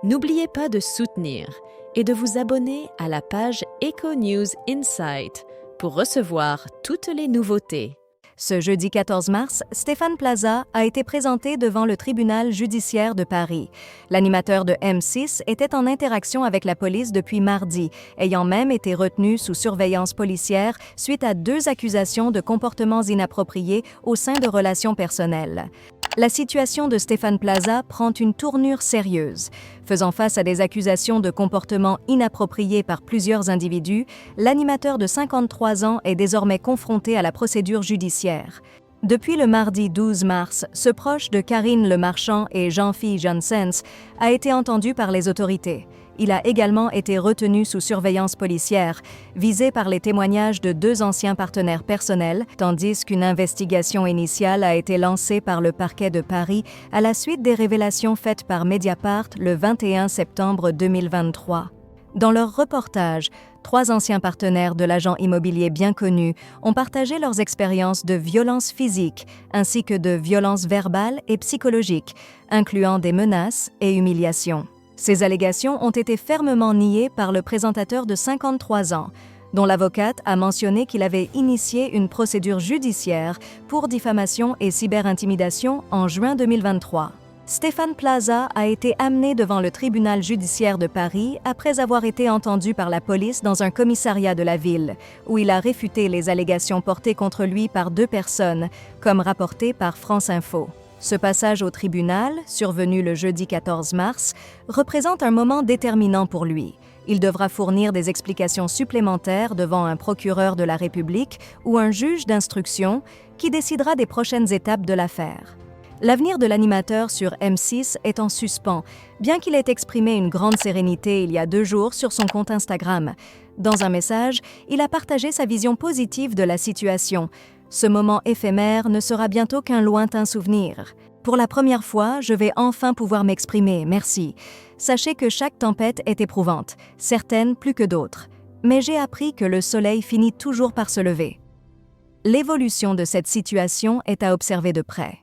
N'oubliez pas de soutenir et de vous abonner à la page Eco News Insight pour recevoir toutes les nouveautés. Ce jeudi 14 mars, Stéphane Plaza a été présenté devant le tribunal judiciaire de Paris. L'animateur de M6 était en interaction avec la police depuis mardi, ayant même été retenu sous surveillance policière suite à 2 accusations de comportements inappropriés au sein de relations personnelles. La situation de Stéphane Plaza prend une tournure sérieuse. Faisant face à des accusations de comportements inappropriés par plusieurs individus, l'animateur de 53 ans est désormais confronté à la procédure judiciaire. Depuis le mardi 12 mars, ce proche de Karine Le Marchand et Jean-Philippe Janssens a été entendu par les autorités. Il a également été retenu sous surveillance policière, visé par les témoignages de 2 anciens partenaires personnels, tandis qu'une investigation initiale a été lancée par le parquet de Paris à la suite des révélations faites par Mediapart le 21 septembre 2023. Dans leur reportage, 3 anciens partenaires de l'agent immobilier bien connu ont partagé leurs expériences de violences physiques ainsi que de violences verbales et psychologiques, incluant des menaces et humiliations. Ces allégations ont été fermement niées par le présentateur de 53 ans, dont l'avocate a mentionné qu'il avait initié une procédure judiciaire pour diffamation et cyberintimidation en juin 2023. Stéphane Plaza a été amené devant le tribunal judiciaire de Paris après avoir été entendu par la police dans un commissariat de la ville, où il a réfuté les allégations portées contre lui par 2 personnes, comme rapporté par France Info. Ce passage au tribunal, survenu le jeudi 14 mars, représente un moment déterminant pour lui. Il devra fournir des explications supplémentaires devant un procureur de la République ou un juge d'instruction qui décidera des prochaines étapes de l'affaire. L'avenir de l'animateur sur M6 est en suspens, bien qu'il ait exprimé une grande sérénité il y a 2 jours sur son compte Instagram. Dans un message, il a partagé sa vision positive de la situation. Ce moment éphémère ne sera bientôt qu'un lointain souvenir. Pour la première fois, je vais enfin pouvoir m'exprimer, merci. Sachez que chaque tempête est éprouvante, certaines plus que d'autres. Mais j'ai appris que le soleil finit toujours par se lever. L'évolution de cette situation est à observer de près.